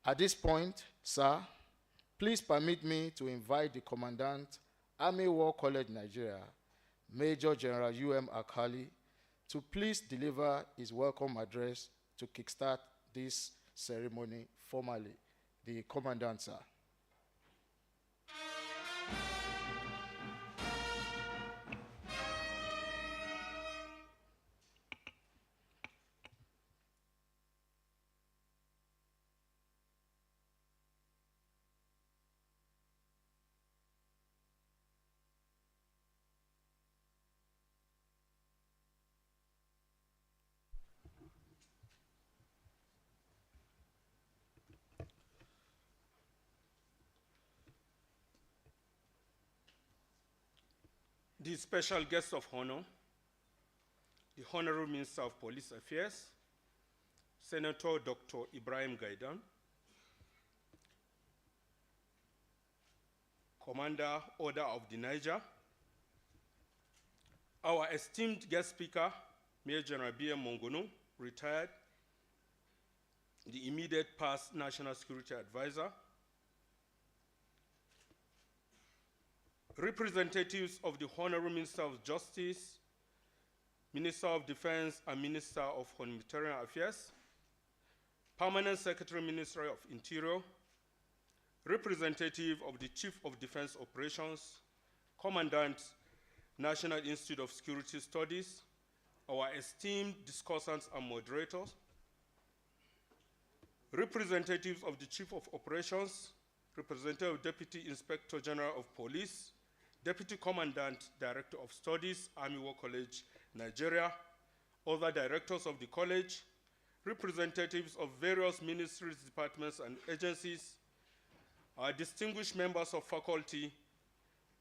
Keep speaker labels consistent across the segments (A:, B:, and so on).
A: At this point, sir, please permit me to invite the Commandant, Army War College Nigeria, Major General U.M. Akali, to please deliver his welcome address to kickstart this ceremony formally. The Commandant, sir.
B: The special guest of honor, the Honorable Minister of Police Affairs, Senator Dr. Ibrahim Gaidan, Commander Order of the Niger, our esteemed guest speaker, Major General B.M. Mongono, retired, the immediate past National Security Advisor, representatives of the Honorable Minister of Justice, Minister of Defense, and Minister of Humanitarian Affairs, Permanent Secretary, Ministry of Interior, representative of the Chief of Defense Operations, Commandant, National Institute of Security Studies, our esteemed discussants and moderators, representatives of the Chief of Operations, representative Deputy Inspector General of Police, Deputy Commandant, Director of Studies, Army War College, Nigeria, other directors of the college, representatives of various ministries, departments, and agencies, our distinguished members of faculty,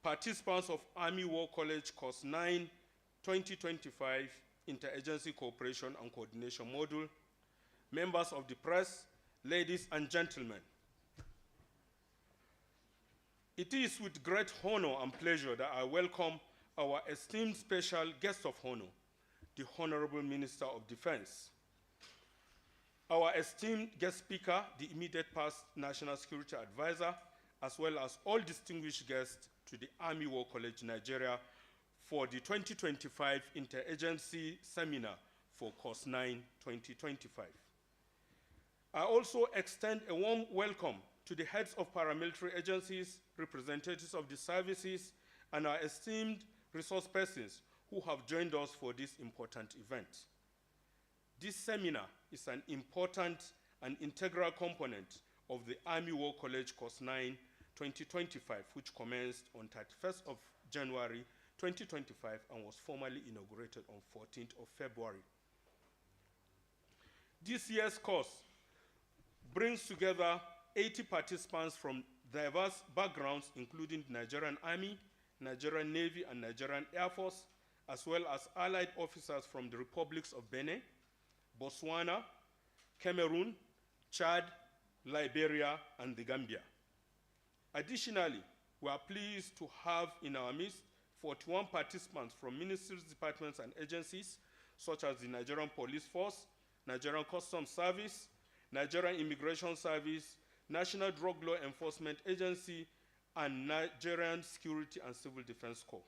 B: participants of Army War College Course 9, 2025, Interagency Cooperation and Coordination Module, members of the press, ladies and gentlemen. It is with great honor and pleasure that I welcome our esteemed special guest of honor, the Honorable Minister of Defense. Our esteemed guest speaker, the immediate past National Security Advisor, as well as all distinguished guests to the Army War College Nigeria for the 2025 Interagency Seminar for Course 9, 2025. I also extend a warm welcome to the heads of paramilitary agencies, representatives of the services, and our esteemed resource persons who have joined us for this important event. This seminar is an important and integral component of the Army War College Course 9, 2025, which commenced on 31st of January 2025 and was formally inaugurated on 14th of February. This year's course brings together 80 participants from diverse backgrounds, including the Nigerian Army, Nigerian Navy, and Nigerian Air Force, as well as allied officers from the republics of Benin, Botswana, Cameroon, Chad, Liberia, and the Gambia. Additionally, we are pleased to have in our midst 41 participants from ministries, departments, and agencies, such as the Nigerian Police Force, Nigerian Customs Service, Nigerian Immigration Service, National Drug Law Enforcement Agency, and Nigerian Security and Civil Defense Corps.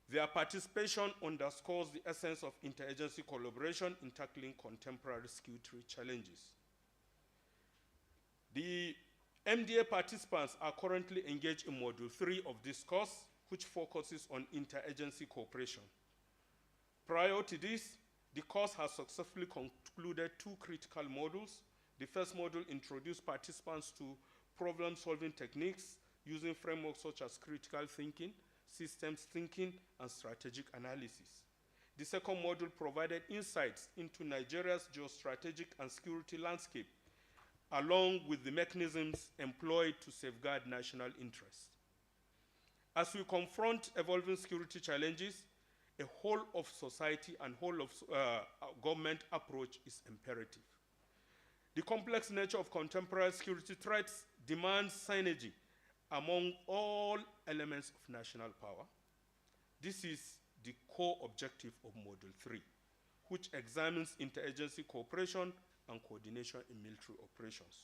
B: Their participation underscores the essence of interagency collaboration in tackling contemporary security challenges. The MDA participants are currently engaged in Module 3 of this course, which focuses on interagency cooperation. Prior to this, the course has successfully concluded 2 critical modules. The first module introduced participants to problem-solving techniques using frameworks such as critical thinking, systems thinking, and strategic analysis. The second module provided insights into Nigeria's geostrategic and security landscape, along with the mechanisms employed to safeguard national interests. As we confront evolving security challenges, a whole of society and whole of government approach is imperative. The complex nature of contemporary security threats demands synergy among all elements of national power. This is the core objective of Module 3, which examines interagency cooperation and coordination in military operations.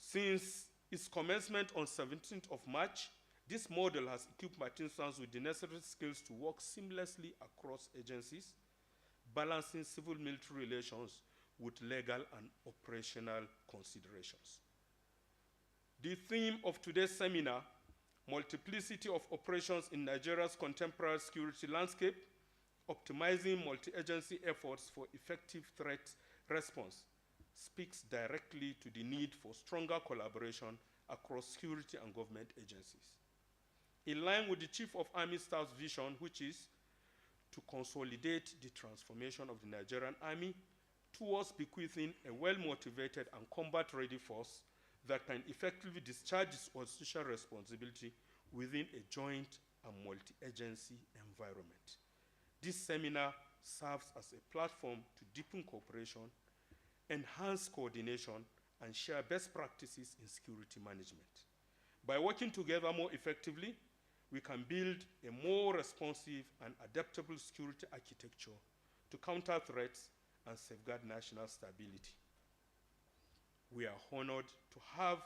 B: Since its commencement on 17th of March, this model has equipped participants with the necessary skills to work seamlessly across agencies, balancing civil-military relations with legal and operational considerations. The theme of today's seminar, Multiplicity of Operations in Nigeria's Contemporary Security Landscape, Optimizing Multi-Agency Efforts for Effective Threat Response, speaks directly to the need for stronger collaboration across security and government agencies. In line with the Chief of Army Staff's vision, which is to consolidate the transformation of the Nigerian Army towards bequeathing a well-motivated and combat-ready force that can effectively discharge its constitutional responsibility within a joint and multi-agency environment. This seminar serves as a platform to deepen cooperation, enhance coordination, and share best practices in security management. By working together more effectively, we can build a more responsive and adaptable security architecture to counter threats and safeguard national stability. We are honored to have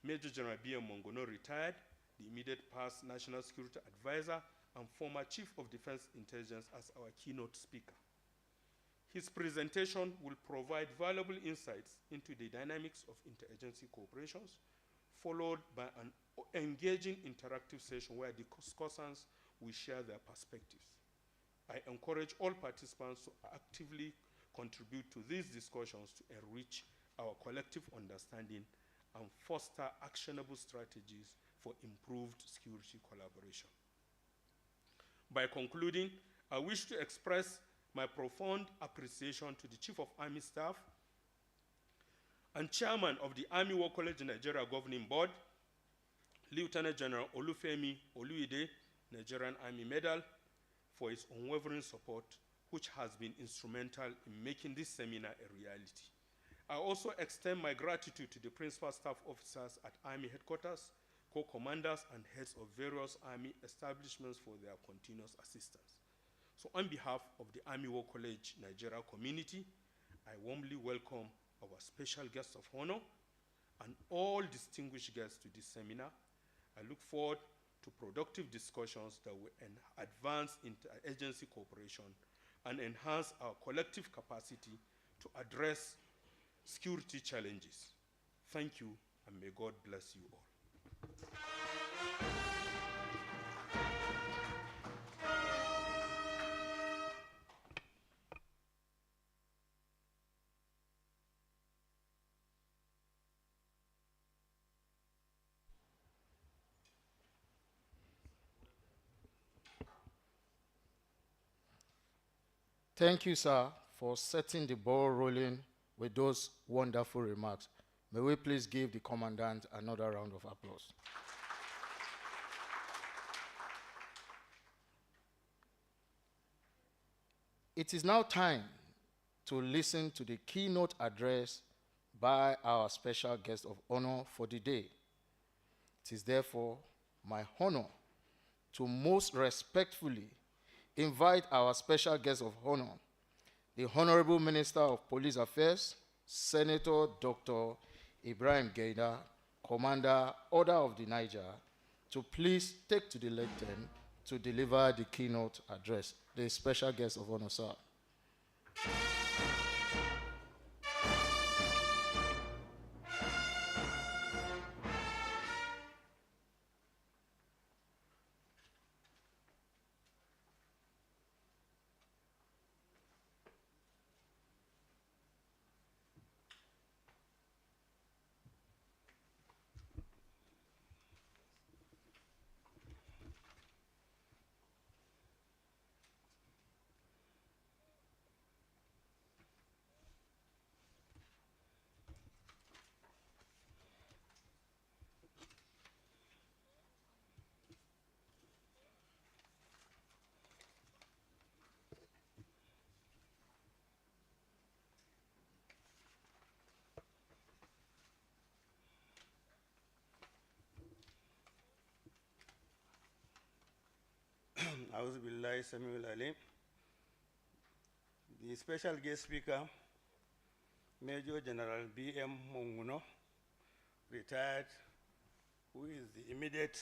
B: Major General B.M. Mongono retired, the immediate past National Security Advisor and former Chief of Defense Intelligence, as our keynote speaker. His presentation will provide valuable insights into the dynamics of interagency cooperations, followed by an engaging interactive session where the discussants will share their perspectives. I encourage all participants to actively contribute to these discussions to enrich our collective understanding and foster actionable strategies for improved security collaboration. By concluding, I wish to express my profound appreciation to the Chief of Army Staff and Chairman of the Army War College Nigeria Governing Board, Lieutenant General Olufemi Oluide, Nigerian Army Medal, for his unwavering support, which has been instrumental in making this seminar a reality. I also extend my gratitude to the principal staff officers at Army headquarters, co-commanders, and heads of various Army establishments for their continuous assistance. So on behalf of the Army War College Nigeria community, I warmly welcome our special guests of honor and all distinguished guests to this seminar. I look forward to productive discussions that will advance interagency cooperation and enhance our collective capacity to address security challenges. Thank you, and may God bless you all.
A: Thank you, sir, for setting the ball rolling with those wonderful remarks. May we please give the Commandant another round of applause. It is now time to listen to the keynote address by our special guest of honor for the day. It is therefore my honor to most respectfully invite our special guest of honor, the Honorable Minister of Police Affairs, Senator Dr. Ibrahim Gaida, Commander, Order of the Niger, to please take to the lectern to deliver the keynote address. The special guest of honor, sir.
C: Auzubillahi Samiul Alim. The special guest speaker, Major General B.M. Mongono, retired, who is the immediate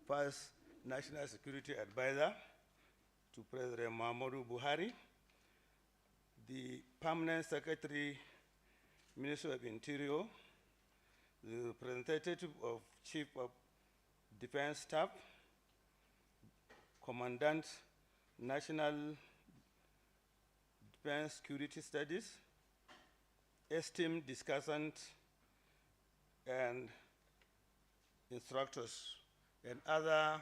C: first National Security Advisor to President Muhammadu Buhari, the Permanent Secretary, Minister of Interior, the representative of Chief of Defense Staff, Commandant, National Defense Security Studies, esteemed discussants and instructors, and other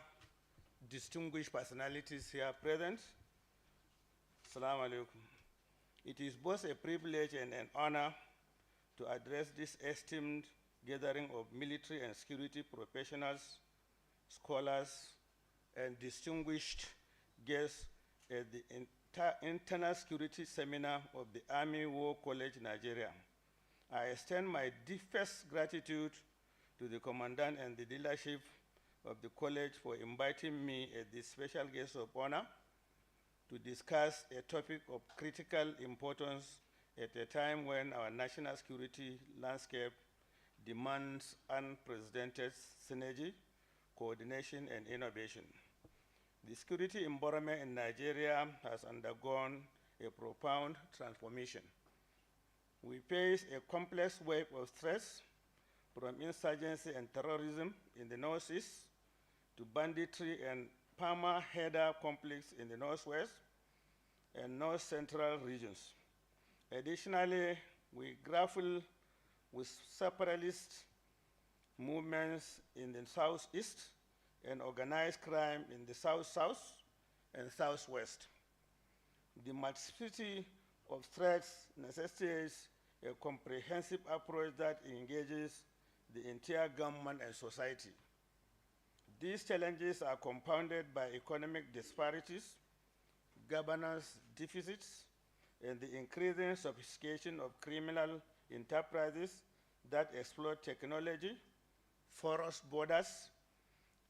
C: distinguished personalities here present. Assalamu alaikum. It is both a privilege and an honor to address this esteemed gathering of military and security professionals, scholars, and distinguished guests at the Internal Security Seminar of the Army War College, Nigeria. I extend my deepest gratitude to the Commandant and the leadership of the college for inviting me as the special guest of honor to discuss a topic of critical importance at a time when our national security landscape demands unprecedented synergy, coordination, and innovation. The security environment in Nigeria has undergone a profound transformation. We face a complex wave of threats from insurgency and terrorism in the northeast to banditry and Palmer-Header conflicts in the northwest and north central regions. Additionally, we grapple with separatist movements in the southeast and organized crime in the south-south and southwest. The multiplicity of threats necessitates a comprehensive approach that engages the entire government and society. These challenges are compounded by economic disparities, governance deficits, and the increasing sophistication of criminal enterprises that exploit technology, porous borders,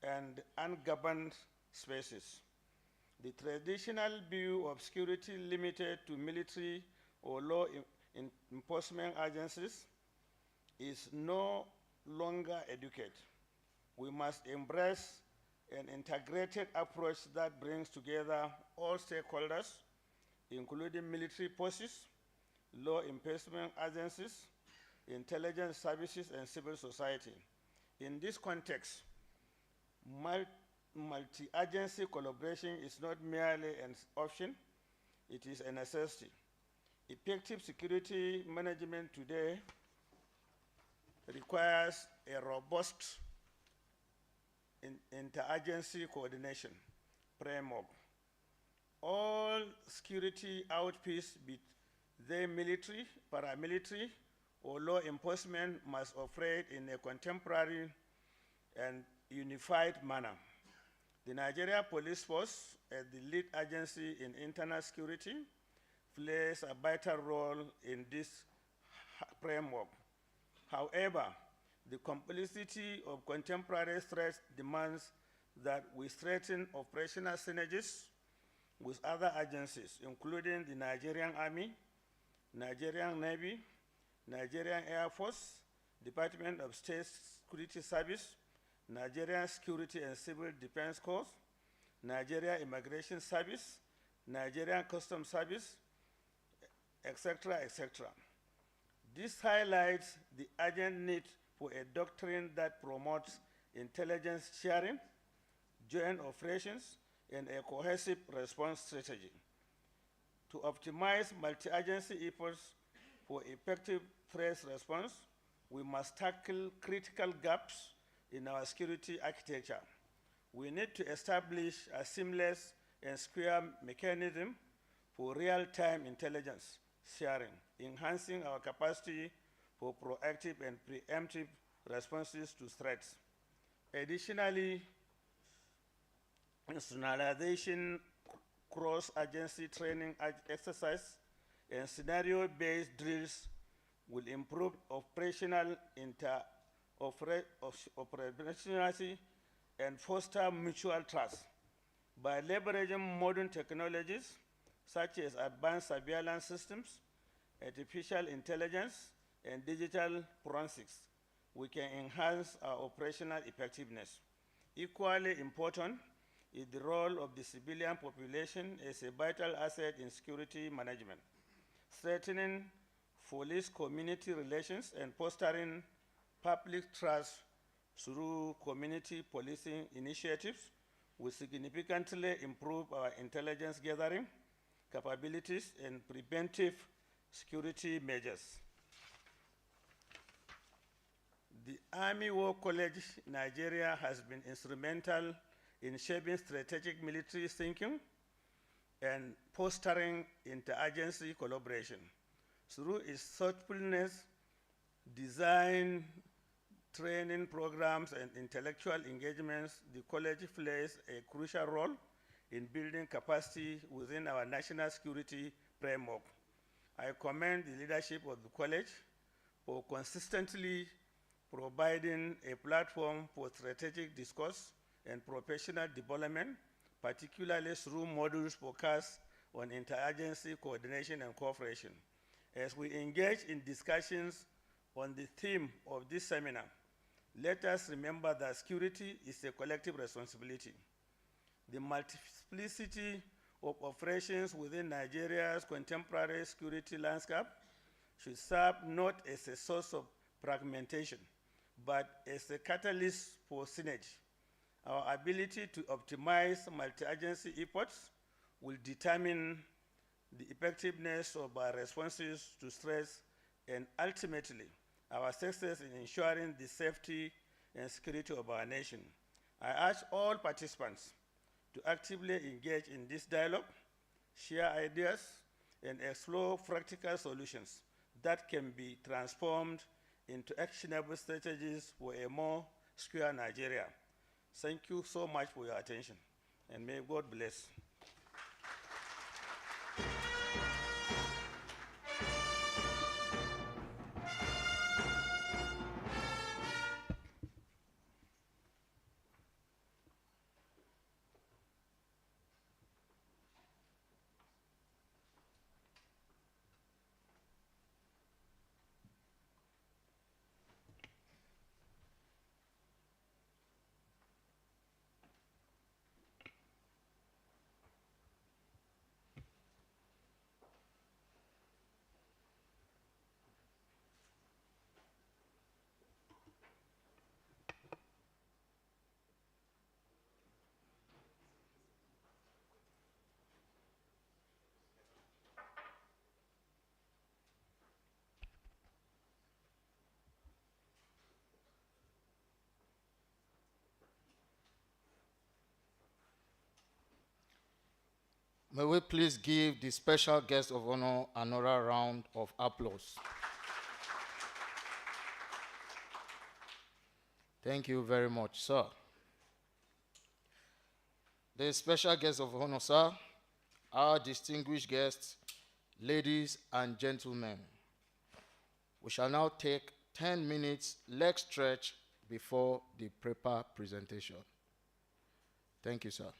C: and ungoverned spaces. The traditional view of security limited to military or law enforcement agencies is no longer adequate. We must embrace an integrated approach that brings together all stakeholders, including military forces, law enforcement agencies, intelligence services, and civil society. In this context, multi-agency collaboration is not merely an option, it is a necessity. Effective security management today requires a robust interagency coordination framework. All security outfits, be they military, paramilitary, or law enforcement, must operate in a contemporary and unified manner. The Nigeria Police Force, as the lead agency in internal security, plays a vital role in this framework. However, the complexity of contemporary threats demands that we strengthen operational synergies with other agencies, including the Nigerian Army, Nigerian Navy, Nigerian Air Force, Department of State Security Service, Nigerian Security and Civil Defense Corps, Nigeria Immigration Service, Nigerian Customs Service, etc., etc. This highlights the urgent need for a doctrine that promotes intelligence sharing, joint operations, and a cohesive response strategy. To optimize multi-agency efforts for effective threat response, we must tackle critical gaps in our security architecture. We need to establish a seamless and secure mechanism for real-time intelligence sharing, enhancing our capacity for proactive and preemptive responses to threats. Additionally, institutionalization, cross-agency training exercise, and scenario-based drills will improve operational operationality and foster mutual trust. By leveraging modern technologies such as advanced surveillance systems, artificial intelligence, and digital forensics, we can enhance our operational effectiveness. Equally important is the role of the civilian population as a vital asset in security management. Strengthening police-community relations and fostering public trust through community policing initiatives will significantly improve our intelligence gathering capabilities and preventive security measures. The Army War College Nigeria has been instrumental in shaping strategic military thinking and fostering interagency collaboration. Through its thoughtfulness, design, training programs, and intellectual engagements, the college plays a crucial role in building capacity within our national security framework. I commend the leadership of the college for consistently providing a platform for strategic discourse and professional development, particularly through modules focused on interagency coordination and cooperation. As we engage in discussions on the theme of this seminar, let us remember that security is a collective responsibility. The multiplicity of operations within Nigeria's contemporary security landscape should serve not as a source of fragmentation, but as a catalyst for synergy. Our ability to optimize multi-agency efforts will determine the effectiveness of our responses to stress and ultimately our success in ensuring the safety and security of our nation. I urge all participants to actively engage in this dialogue, share ideas, and explore practical solutions that can be transformed into actionable strategies for a more secure Nigeria. Thank you so much for your attention, and may God bless.
A: May we please give the special guest of honor another round of applause. Thank you very much, sir. The special guest of honor, sir, our distinguished guests, ladies and gentlemen. We shall now take 10 minutes leg stretch before the proper presentation. Thank you, sir.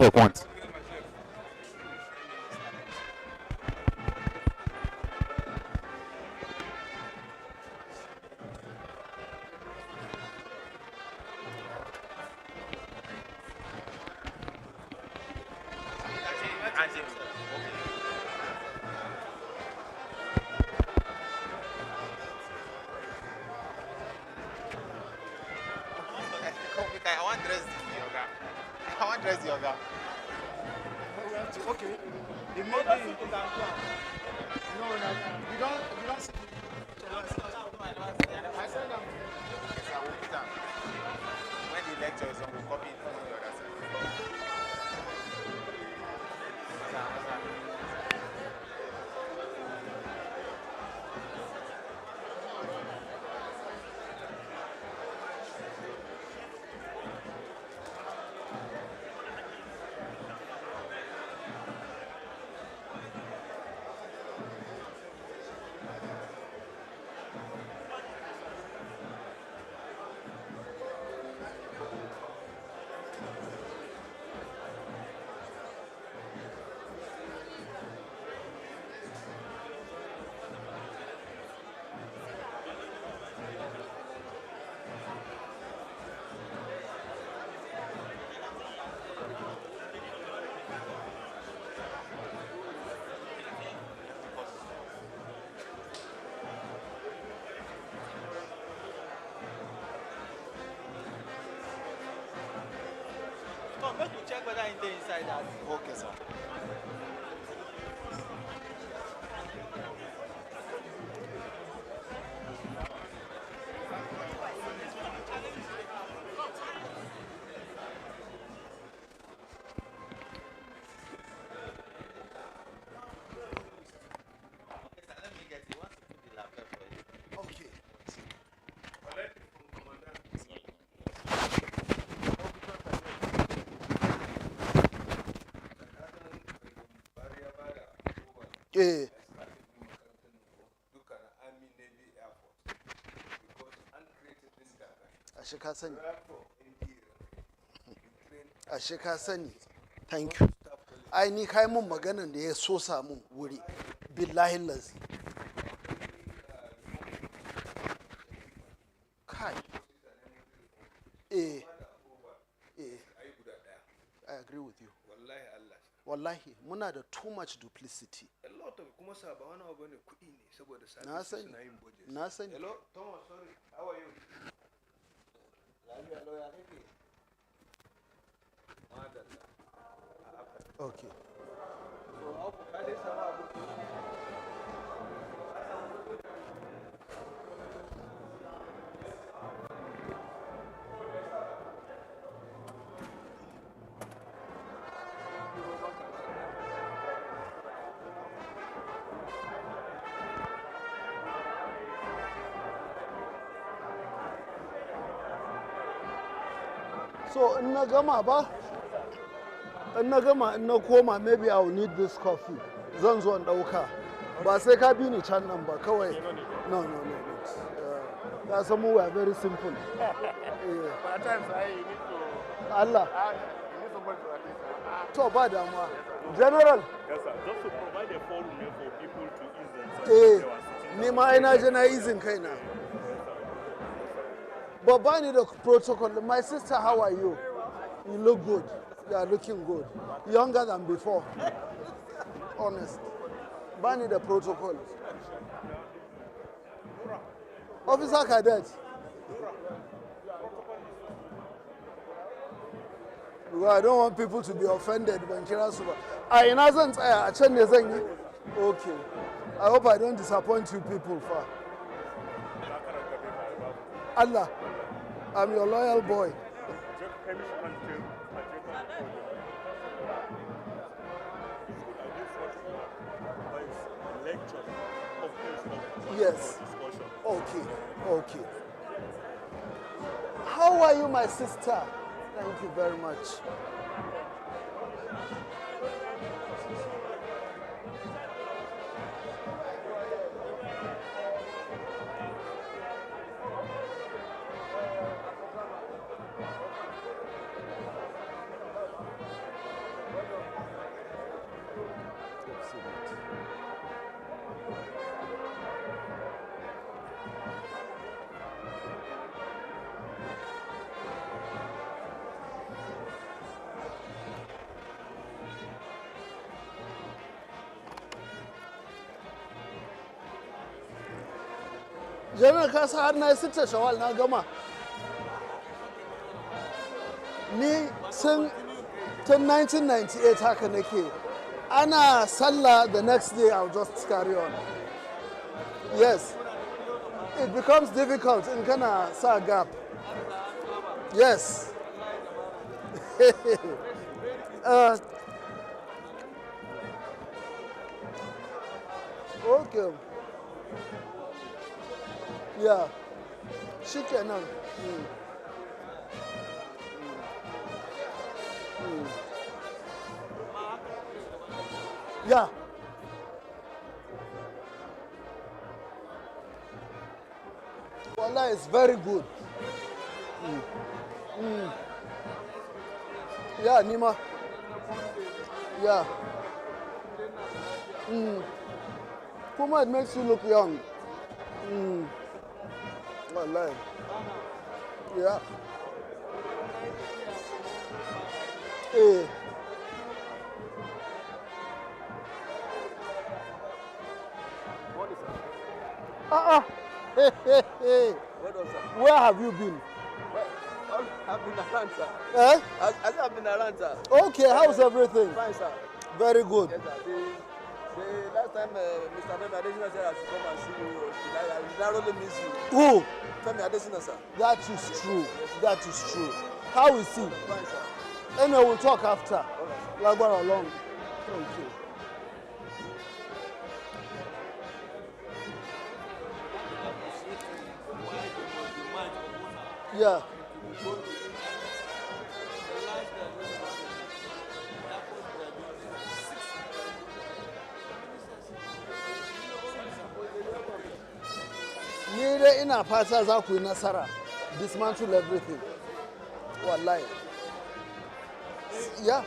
D: check once.
E: I want dress the yoga. I want dress the yoga.
A: Okay. The maybe. No, you don't see. I said them.
E: Yes, I will put them. When the lecture is on, we'll copy it from the other side.
F: Make you check whether it's inside that.
E: Okay, sir.
F: Let me get it. Once you put the laptop for you.
A: Okay. Eh. Ashe ka sani. Ashe ka sani. Thank you. Ai ni kai mun maganan da ya so samu wuri. Billahi lazi. Kai. Eh. I agree with you. Wallahi, muna da too much duplicity.
G: A lot of kuma sa ba wani abu ne kuɗi ne saboda
A: Na
G: services
A: sani.
G: suna yin budget.
A: Na sani.
G: Hello, Thomas, sorry. How are you?
A: Okay.
G: So how ka dai samu abu?
A: So in na gama ba, in na gama in na koma maybe I will need this coffee. Zan zo in ɗauka. Ba sai ka bi ni can nan ba kawai. No. That's some we are very simple.
G: But at times you need to
A: Allah.
G: you need somebody to assist.
A: To ba damuwa. General.
H: Yes, sir. Just to provide a forum here for people to ease themselves.
A: Ni ma ai na je na izin kaina. But Bani the protocol, my sister, how are you? You look good. You are looking good. Younger than before. Honest. Bani the protocol. Officer Cadet. Because I don't want people to be offended when Kira Suba. I in Azan, I change the thing. Okay. I hope I don't disappoint you people, far. Allah. I'm your loyal boy. Yes. Okay. How are you, my sister? Thank you very much.
G: General ka sa har na yi sita shawal na gama. Ni sun tun 1998 haka nake. Ana sallah the next day I'll just carry on. Yes. It becomes difficult in kana sa gap. Yes. Okay. Yeah. Shikenan. Yeah. Wallah, it's very good. Yeah, Nima. Yeah. Kuma, it makes you look young. Wallah. Yeah. Eh. Hey, hey, hey.
D: What was that?
G: Where have you been?
D: I've been around, sir.
G: Eh?
D: I said I've been around, sir.
G: Okay, how's everything?
D: Fine, sir.
G: Very good.
D: Yes, sir. The last time Mr. Femi Adesina said I should come and see you, I narrowly miss you.
G: Who?
D: Femi Adesina, sir.
G: That is true. That is true. How is he?
D: Fine, sir.
G: Anyway, we'll talk after. Like what along. Thank you. Yeah. Ni dai ina fata za ku yi nasara. Dismantle everything. Wallahi. Yeah.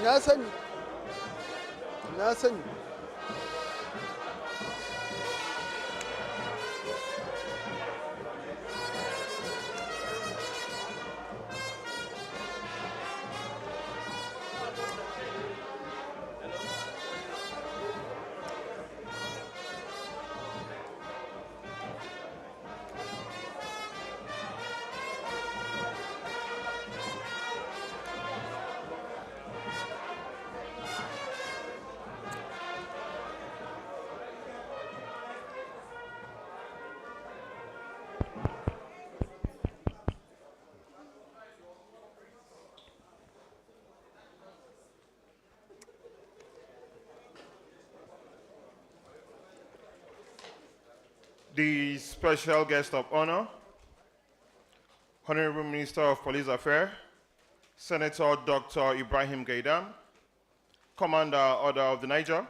G: Na sani. Na sani.
I: The special guest of honor, Honorable Minister of Police Affairs, Senator Dr. Ibrahim Gaidam, Commander Order of the Niger,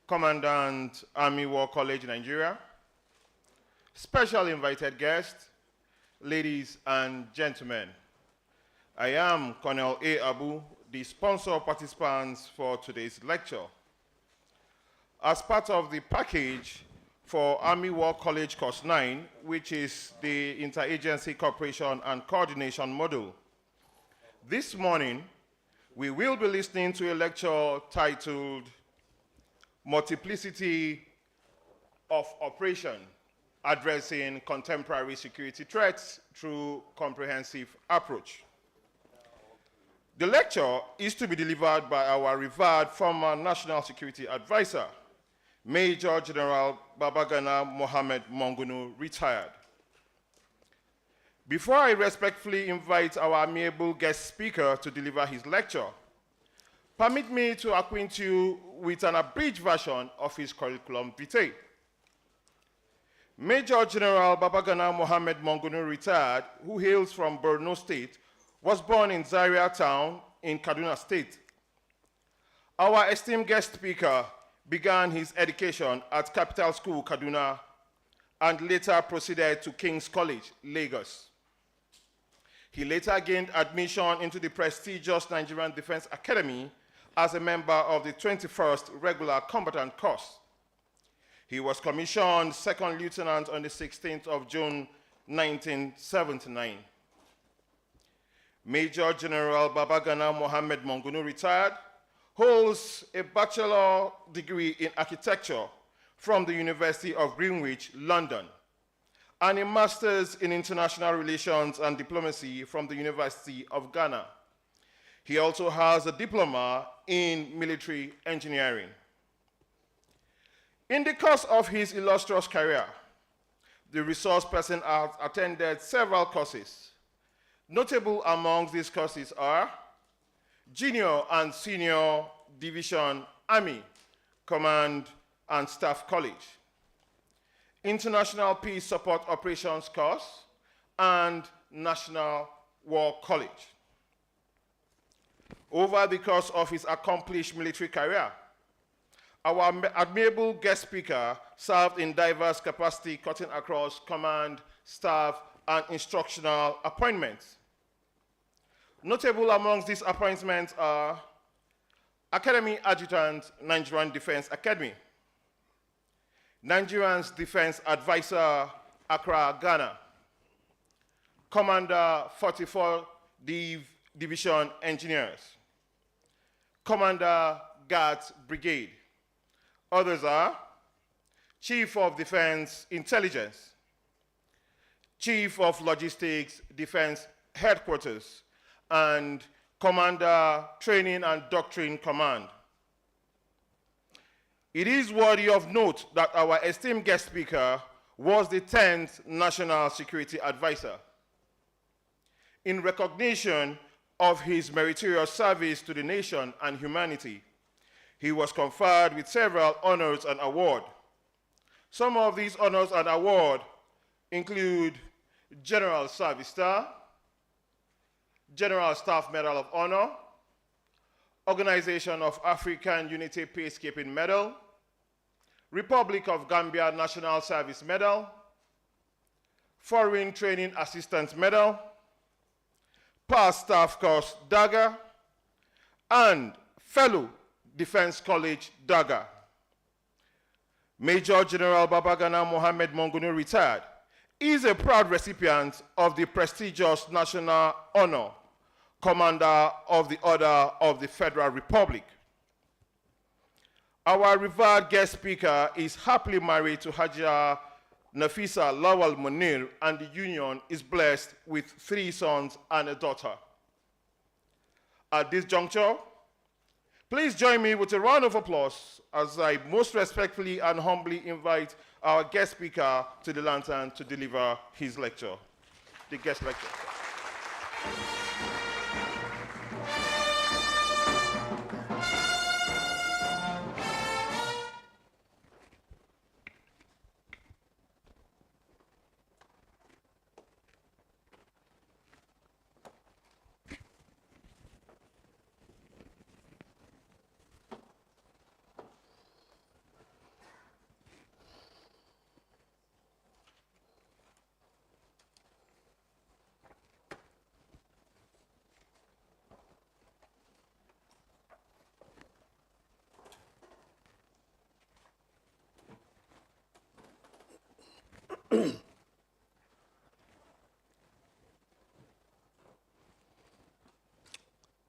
I: Commandant Army War College Nigeria, special invited guests, ladies and gentlemen. I am Colonel A. Abu, the sponsor of participants for today's lecture. As part of the package for Army War College Course 9, which is the Interagency Cooperation and Coordination Module. This morning, we will be listening to a lecture titled Multiplicity of Operation, Addressing Contemporary Security Threats Through Comprehensive Approach. The lecture is to be delivered by our revered former National Security Advisor, Major General Babagana Mohammed Mongunu, retired. Before I respectfully invite our amiable guest speaker to deliver his lecture, permit me to acquaint you with an abridged version of his curriculum vitae. Major General Babagana Mohammed Mongunu, retired, who hails from Borno State, was born in Zaria Town in Kaduna State. Our esteemed guest speaker began his education at Capital School, Kaduna, and later proceeded to King's College, Lagos. He later gained admission into the prestigious Nigerian Defense Academy as a member of the 21st Regular Combatant Corps. He was commissioned second lieutenant on the 16th of June, 1979. Major General Babagana Mohammed Mongunu, retired, holds a bachelor degree in architecture from the University of Greenwich, London, and a master's in international relations and diplomacy from the University of Ghana. He also has a diploma in military engineering. In the course of his illustrious career, the resource person has attended several courses. Notable among these courses are Junior and Senior Division Army Command and Staff College, International Peace Support Operations course, and National War College. Over the course of his accomplished military career, our admirable guest speaker served in diverse capacities cutting across command, staff, and instructional appointments. Notable amongst these appointments are Academy Adjutant, Nigerian Defense Academy, Nigerian Defense Advisor, Accra, Ghana, Commander 44 Division Engineers, Commander Guards Brigade. Others are Chief of Defense Intelligence, Chief of Logistics Defense Headquarters, and Commander Training and Doctrine Command. It is worthy of note that our esteemed guest speaker was the 10th National Security Advisor. In recognition of his meritorious service to the nation and humanity, he was conferred with several honors and awards. Some of these honors and awards include General Service Star, General Staff Medal of Honor, Organization of African Unity Peacekeeping Medal, Republic of Gambia National Service Medal, Foreign Training Assistance Medal, Past Staff Course Dagger, and Fellow Defense College Dagger. Major General Babagana Mohammed Mongunu, retired, is a proud recipient of the prestigious National Honor, Commander of the Order of the Federal Republic. Our revered guest speaker is happily married to Hajia Nafisa Lawal Munir, and the union is blessed with 3 sons and a daughter. At this juncture, please join me with a round of applause as I most respectfully and humbly invite our guest speaker to the lantern to deliver his lecture, the guest lecture.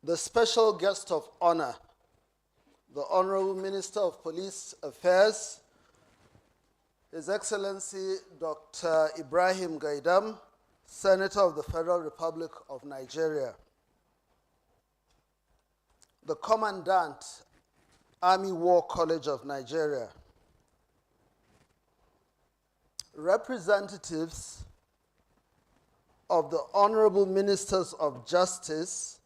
G: The special guest of honor, the Honorable Minister of Police Affairs, His Excellency Dr. Ibrahim Gaidam, Senator of the Federal Republic of Nigeria. The Commandant, Army War College of Nigeria. Representatives of the Honorable Ministers of Justice,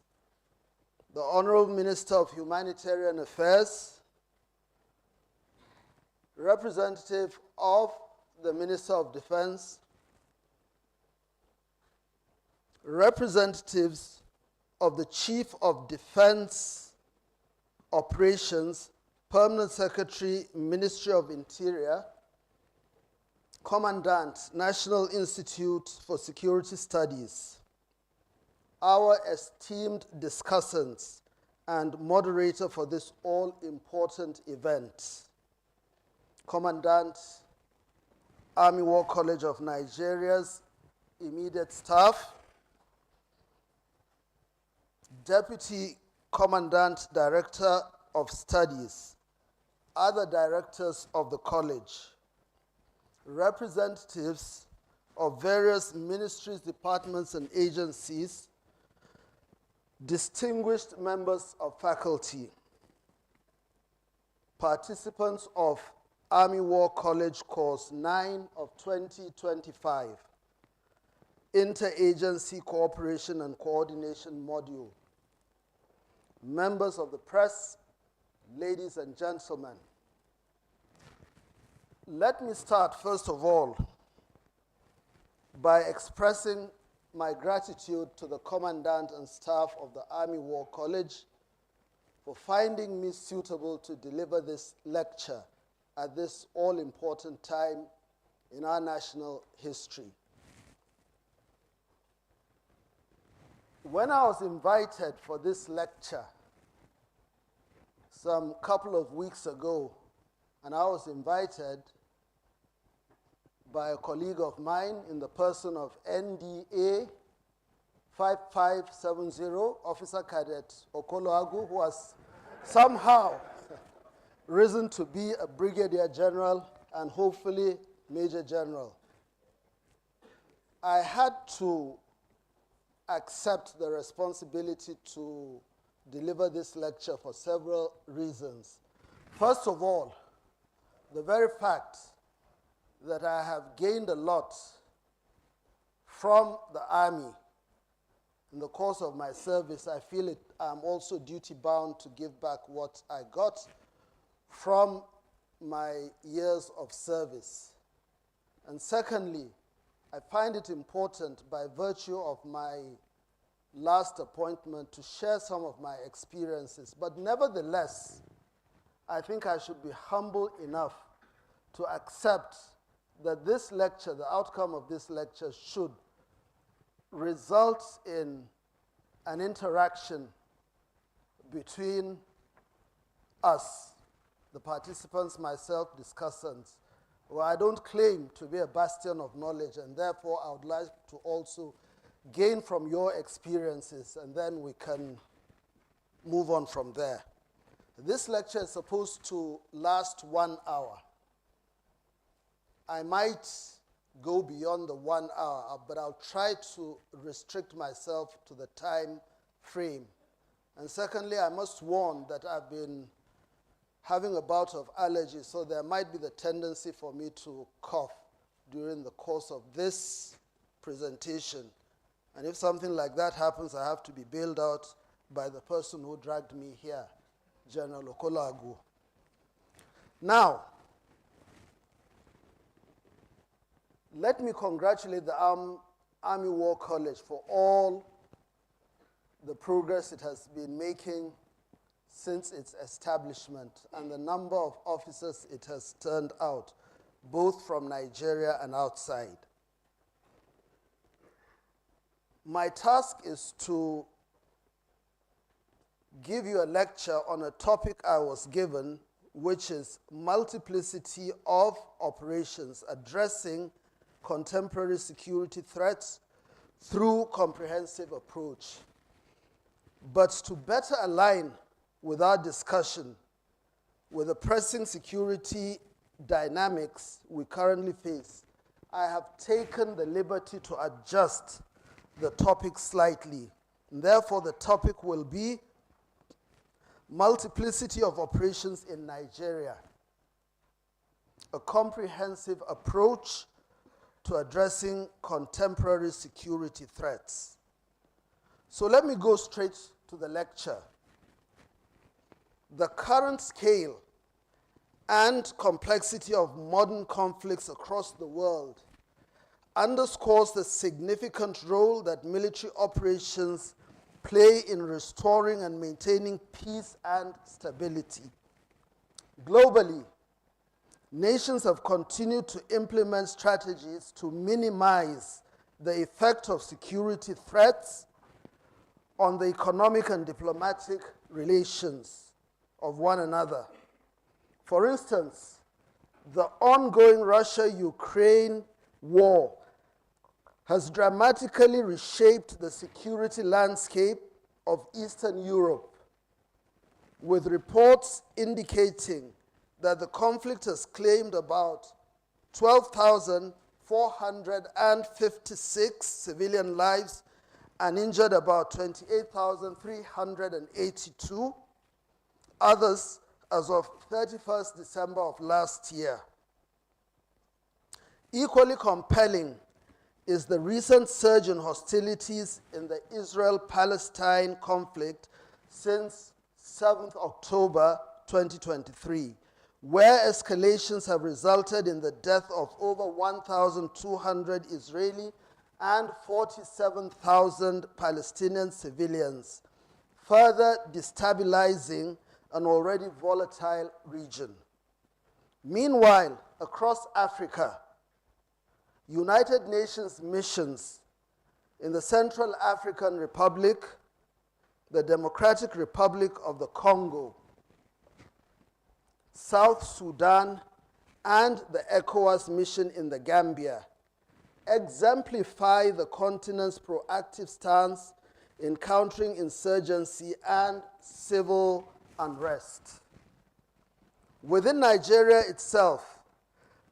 G: the Honorable Minister of Humanitarian Affairs, representative of the Minister of Defense, representatives of the Chief of Defense Operations, Permanent Secretary, Ministry of Interior, Commandant, National Institute for Security Studies, our esteemed discussants and moderator for this all-important event. Commandant, Army War College of Nigeria's immediate staff, Deputy Commandant Director of Studies, other directors of the college, representatives of various ministries, departments, and agencies, distinguished members of faculty, participants of Army War College Course 9 of 2025, Interagency Cooperation and Coordination Module, members of the press, ladies and gentlemen. Let me start, first of all, by expressing my gratitude to the Commandant and staff of the Army War College for finding me suitable to deliver this lecture at this all-important time in our national history. When I was invited for this lecture some couple of weeks ago, and I was invited by a colleague of mine in the person of NDA 5570, Officer Cadet Okoloagu, who has somehow risen to be a brigadier general and hopefully major general. I had to accept the responsibility to deliver this lecture for several reasons. First of all, the very fact that I have gained a lot from the Army in the course of my service, I feel I'm also duty-bound to give back what I got from my years of service. And secondly, I find it important, by virtue of my last appointment, to share some of my experiences. But nevertheless, I think I should be humble enough to accept that this lecture, the outcome of this lecture, should result in an interaction between us, the participants, myself, discussants. Well, I don't claim to be a bastion of knowledge, and therefore I would like to also gain from your experiences, and then we can move on from there. This lecture is supposed to last 1 hour. I might go beyond the 1 hour, but I'll try to restrict myself to the time frame. And secondly, I must warn that I've been having a bout of allergies, so there might be the tendency for me to cough during the course of this presentation. And if something like that happens, I have to be bailed out by the person who dragged me here, General Okoloagu. Now, let me congratulate the Army War College for all the progress it has been making since its establishment and the number of officers it has turned out, both from Nigeria and outside. My task is to give you a lecture on a topic I was given, which is multiplicity of operations addressing contemporary security threats through comprehensive approach. But to better align with our discussion with the pressing security dynamics we currently face, I have taken the liberty to adjust the topic slightly. And therefore, the topic will be multiplicity of operations in Nigeria, a comprehensive approach to addressing contemporary security threats. So let me go straight to the lecture. The current scale and complexity of modern conflicts across the world underscores the significant role that military operations play in restoring and maintaining peace and stability. Globally, nations have continued to implement strategies to minimize the effect of security threats on the economic and diplomatic relations of one another. For instance, the ongoing Russia-Ukraine war has dramatically reshaped the security landscape of Eastern Europe, with reports indicating that the conflict has claimed about 12,456 civilian lives and injured about 28,382 others as of 31st December of last year. Equally compelling is the recent surge in hostilities in the Israel-Palestine conflict since 7th October 2023, where escalations have resulted in the death of over 1,200 Israeli and 47,000 Palestinian civilians, further destabilizing an already volatile region. Meanwhile, across Africa, United Nations missions in the Central African Republic, the Democratic Republic of the Congo, South Sudan, and the ECOWAS mission in the Gambia exemplify the continent's proactive stance in countering insurgency and civil unrest. Within Nigeria itself,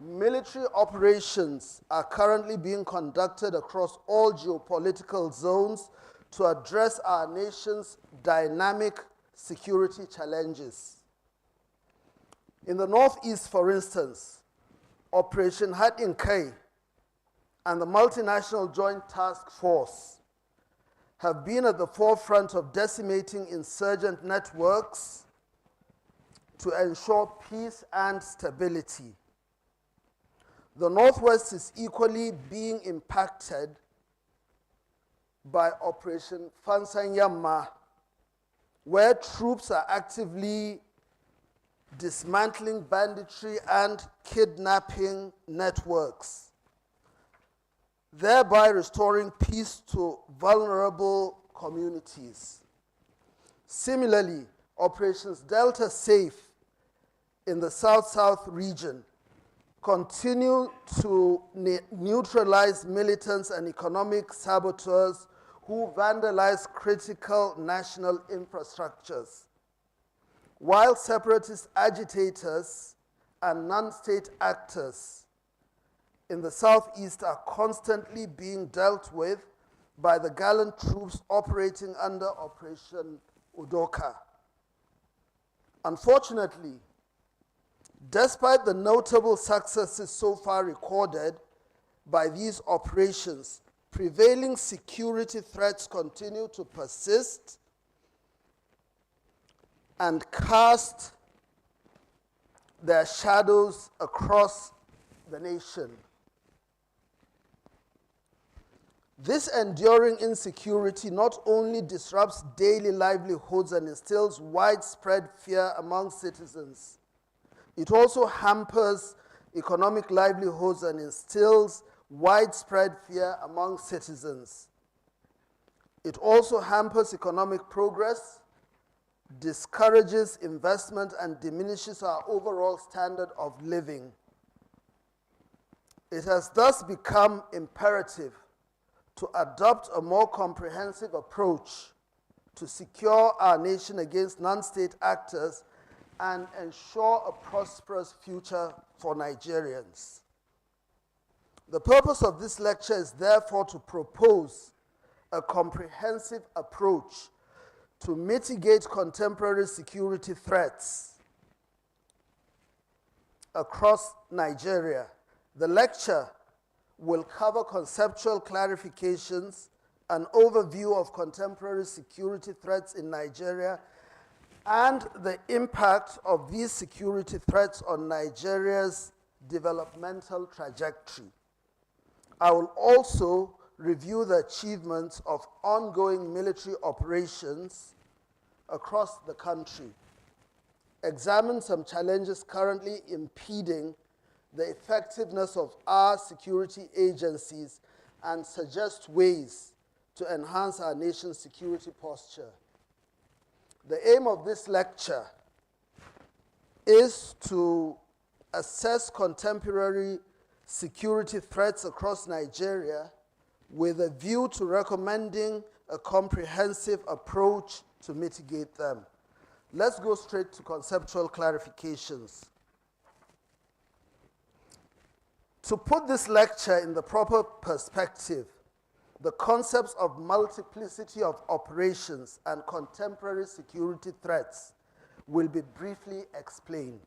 G: military operations are currently being conducted across all geopolitical zones to address our nation's dynamic security challenges. In the Northeast, for instance, Operation Hatinkai and the Multinational Joint Task Force have been at the forefront of decimating insurgent networks to ensure peace and stability. The Northwest is equally being impacted by Operation Fansanyama, where troops are actively dismantling banditry and kidnapping networks, thereby restoring peace to vulnerable communities. Similarly, Operations Delta Safe in the South-South region continue to neutralize militants and economic saboteurs who vandalize critical national infrastructures, while separatist agitators and non-state actors in the Southeast are constantly being dealt with by the gallant troops operating under Operation Udoka. Unfortunately, despite the notable successes so far recorded by these operations, prevailing security threats continue to persist and cast their shadows across the nation. This enduring insecurity not only disrupts daily livelihoods and instills widespread fear among citizens, it also hampers economic livelihoods and instills widespread fear among citizens. It also hampers economic progress, discourages investment, and diminishes our overall standard of living. It has thus become imperative to adopt a more comprehensive approach to secure our nation against non-state actors and ensure a prosperous future for Nigerians. The purpose of this lecture is therefore to propose a comprehensive approach to mitigate contemporary security threats across Nigeria. The lecture will cover conceptual clarifications, an overview of contemporary security threats in Nigeria, and the impact of these security threats on Nigeria's developmental trajectory. I will also review the achievements of ongoing military operations across the country, examine some challenges currently impeding the effectiveness of our security agencies, and suggest ways to enhance our nation's security posture. The aim of this lecture is to assess contemporary security threats across Nigeria with a view to recommending a comprehensive approach to mitigate them. Let's go straight to conceptual clarifications. To put this lecture in the proper perspective, the concepts of multiplicity of operations and contemporary security threats will be briefly explained.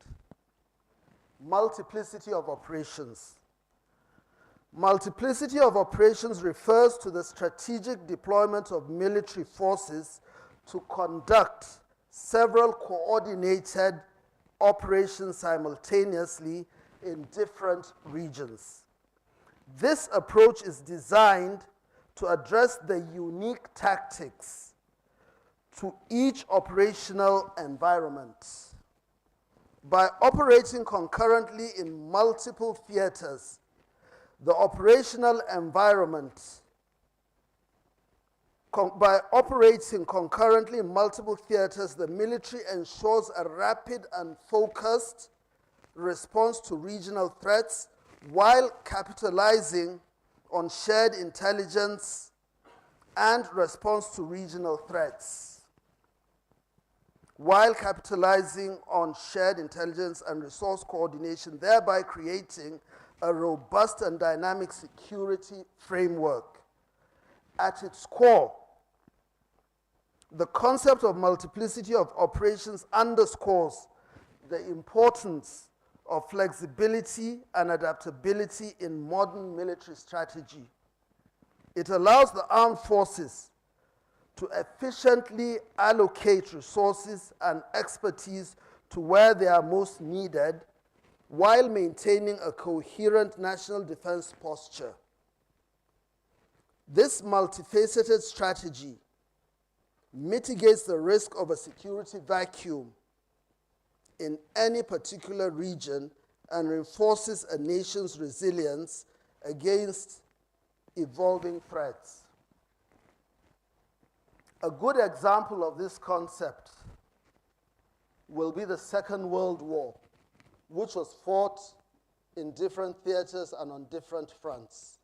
G: Multiplicity of operations. Multiplicity of operations refers to the strategic deployment of military forces to conduct several coordinated operations simultaneously in different regions. This approach is designed to address the unique tactics to each operational environment. By operating concurrently in multiple theaters, the operational environment, by operating concurrently in multiple theaters, the military ensures a rapid and focused response to regional threats while capitalizing on shared intelligence and response to regional threats. While capitalizing on shared intelligence and resource coordination, thereby creating a robust and dynamic security framework. At its core, the concept of multiplicity of operations underscores the importance of flexibility and adaptability in modern military strategy. It allows the armed forces to efficiently allocate resources and expertise to where they are most needed while maintaining a coherent national defense posture. This multifaceted strategy mitigates the risk of a security vacuum in any particular region and reinforces a nation's resilience against evolving threats. A good example of this concept will be the Second World War, which was fought in different theaters and on different fronts.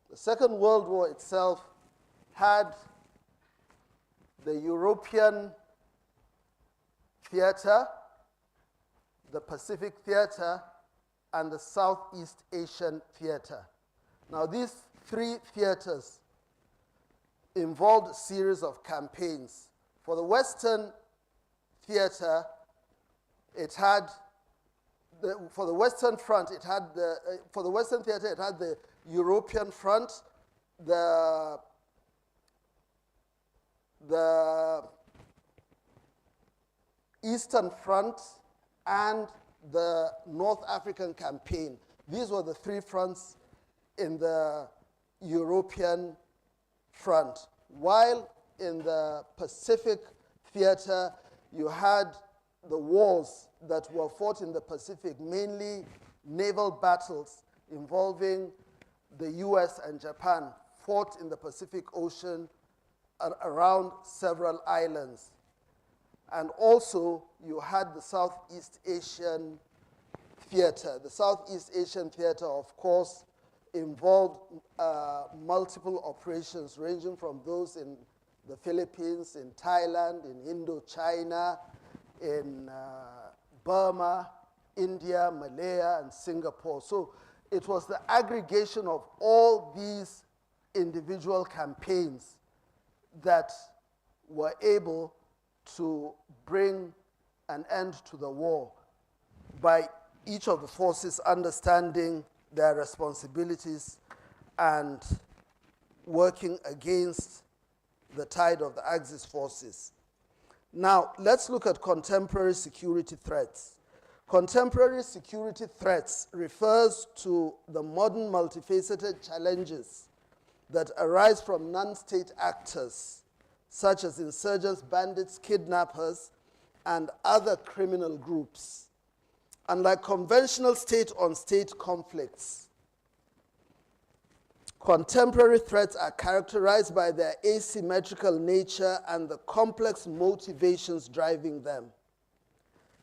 G: The Second World War itself had the European theater, the Pacific theater, and the Southeast Asian theater. Now, these three theaters involved a series of campaigns. For the Western theater, it had for the Western front, it had for the Western theater, it had the European front, the Eastern Front, and the North African campaign. These were the three fronts in the European front. While in the Pacific theater, you had the wars that were fought in the Pacific, mainly naval battles involving the US and Japan, fought in the Pacific Ocean around several islands. And also, you had the Southeast Asian theater. The Southeast Asian theater, of course, involved multiple operations, ranging from those in the Philippines, in Thailand, in Indochina, in Burma, India, Malaya, and Singapore. So it was the aggregation of all these individual campaigns that were able to bring an end to the war by each of the forces understanding their responsibilities and working against the tide of the Axis forces. Now, let's look at contemporary security threats. Contemporary security threats refers to the modern multifaceted challenges that arise from non-state actors, such as insurgents, bandits, kidnappers, and other criminal groups. Unlike conventional state-on-state conflicts, Contemporary threats are characterized by their asymmetrical nature and the complex motivations driving them.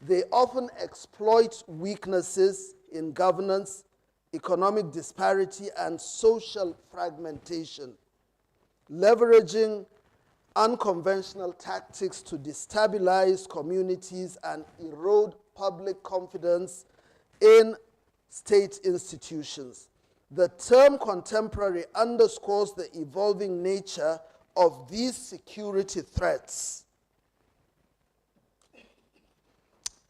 G: They often exploit weaknesses in governance, economic disparity, and social fragmentation, leveraging unconventional tactics to destabilize communities and erode public confidence in state institutions. The term contemporary underscores the evolving nature of these security threats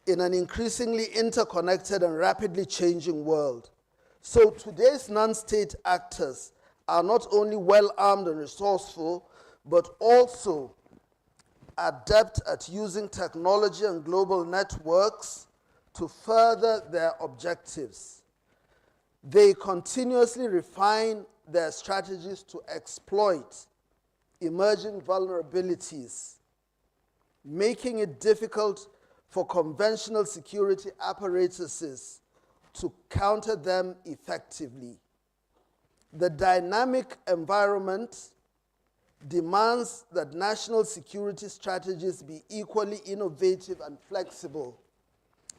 G: in an increasingly interconnected and rapidly changing world. So today's non-state actors are not only well-armed and resourceful, but also adept at using technology and global networks to further their objectives. They continuously refine their strategies to exploit emerging vulnerabilities, making it difficult for conventional security apparatuses to counter them effectively. The dynamic environment demands that national security strategies be equally innovative and flexible,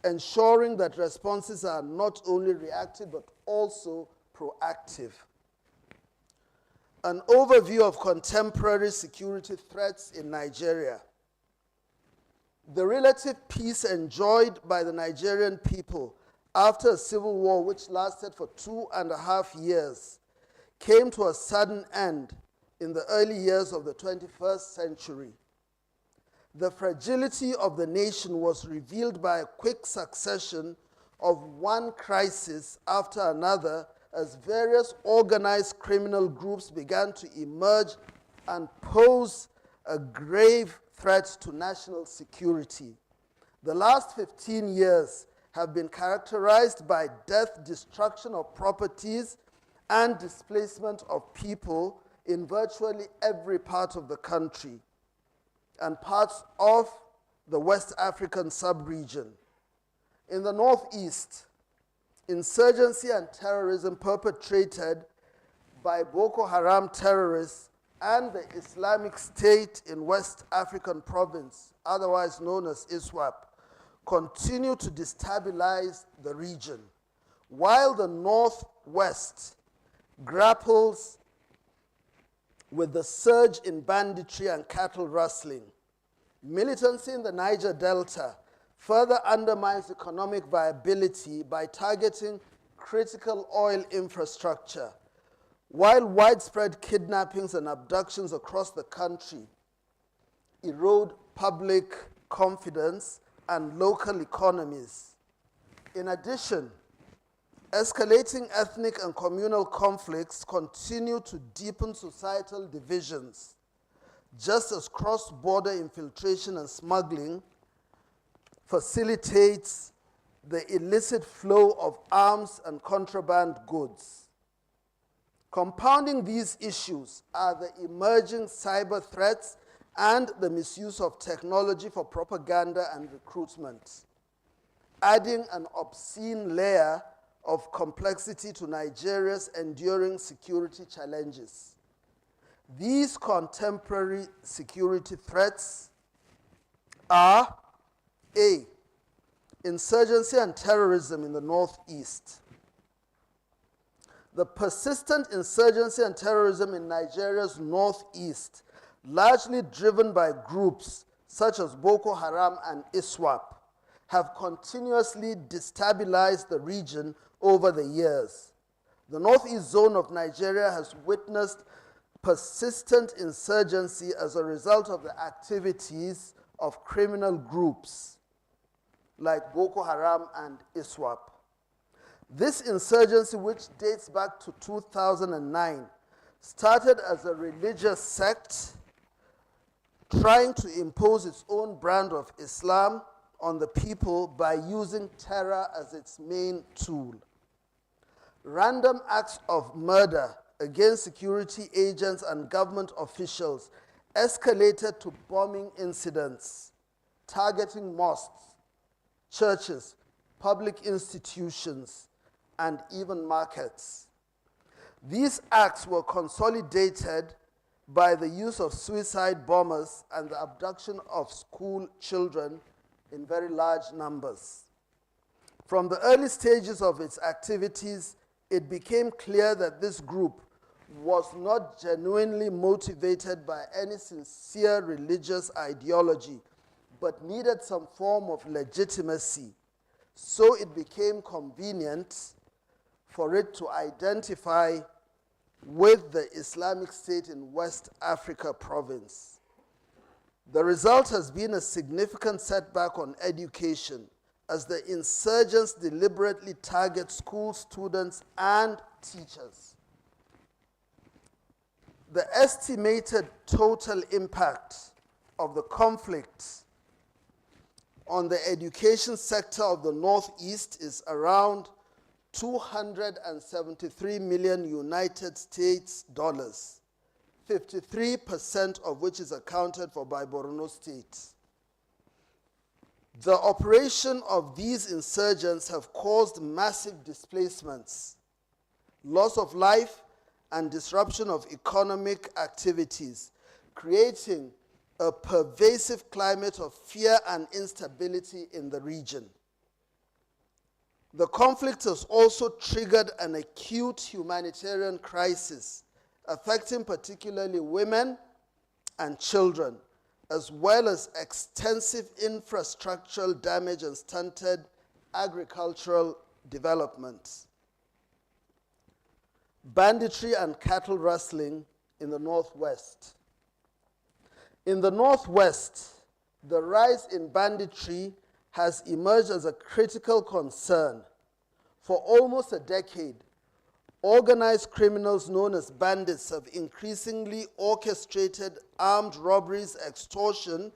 G: ensuring that responses are not only reactive but also proactive. An overview of contemporary security threats in Nigeria. The relative peace enjoyed by the Nigerian people after a civil war which lasted for 2.5 years came to a sudden end in the early years of the 21st century. The fragility of the nation was revealed by a quick succession of one crisis after another as various organized criminal groups began to emerge and pose a grave threat to national security. The last 15 years have been characterized by death, destruction of properties, and displacement of people in virtually every part of the country and parts of the West African sub-region. In the Northeast, insurgency and terrorism perpetrated by Boko Haram terrorists and the Islamic State in West African province, otherwise known as ISWAP, continue to destabilize the region, while the Northwest grapples with the surge in banditry and cattle rustling. Militancy in the Niger Delta further undermines economic viability by targeting critical oil infrastructure, while widespread kidnappings and abductions across the country erode public confidence and local economies. In addition, escalating ethnic and communal conflicts continue to deepen societal divisions, just as cross-border infiltration and smuggling facilitates the illicit flow of arms and contraband goods. Compounding these issues are the emerging cyber threats and the misuse of technology for propaganda and recruitment, adding an obscene layer of complexity to Nigeria's enduring security challenges. These contemporary security threats are A, insurgency and terrorism in the Northeast. The persistent insurgency and terrorism in Nigeria's Northeast, largely driven by groups such as Boko Haram and ISWAP, have continuously destabilized the region over the years. The Northeast zone of Nigeria has witnessed persistent insurgency as a result of the activities of criminal groups like Boko Haram and ISWAP. This insurgency, which dates back to 2009, started as a religious sect trying to impose its own brand of Islam on the people by using terror as its main tool. Random acts of murder against security agents and government officials escalated to bombing incidents, targeting mosques, churches, public institutions, and even markets. These acts were consolidated by the use of suicide bombers and the abduction of school children in very large numbers. From the early stages of its activities, it became clear that this group was not genuinely motivated by any sincere religious ideology, but needed some form of legitimacy. So it became convenient for it to identify with the Islamic State in West Africa province. The result has been a significant setback on education, as the insurgents deliberately target school students and teachers. The estimated total impact of the conflict on the education sector of the Northeast is around 273 million United States dollars, 53% of which is accounted for by Borno State. The operation of these insurgents have caused massive displacements, loss of life, and disruption of economic activities, creating a pervasive climate of fear and instability in the region. The conflict has also triggered an acute humanitarian crisis, affecting particularly women and children, as well as extensive infrastructural damage and stunted agricultural development. Banditry and cattle rustling in the Northwest. In the Northwest, the rise in banditry has emerged as a critical concern. For almost a decade, organized criminals known as bandits have increasingly orchestrated armed robberies, extortion,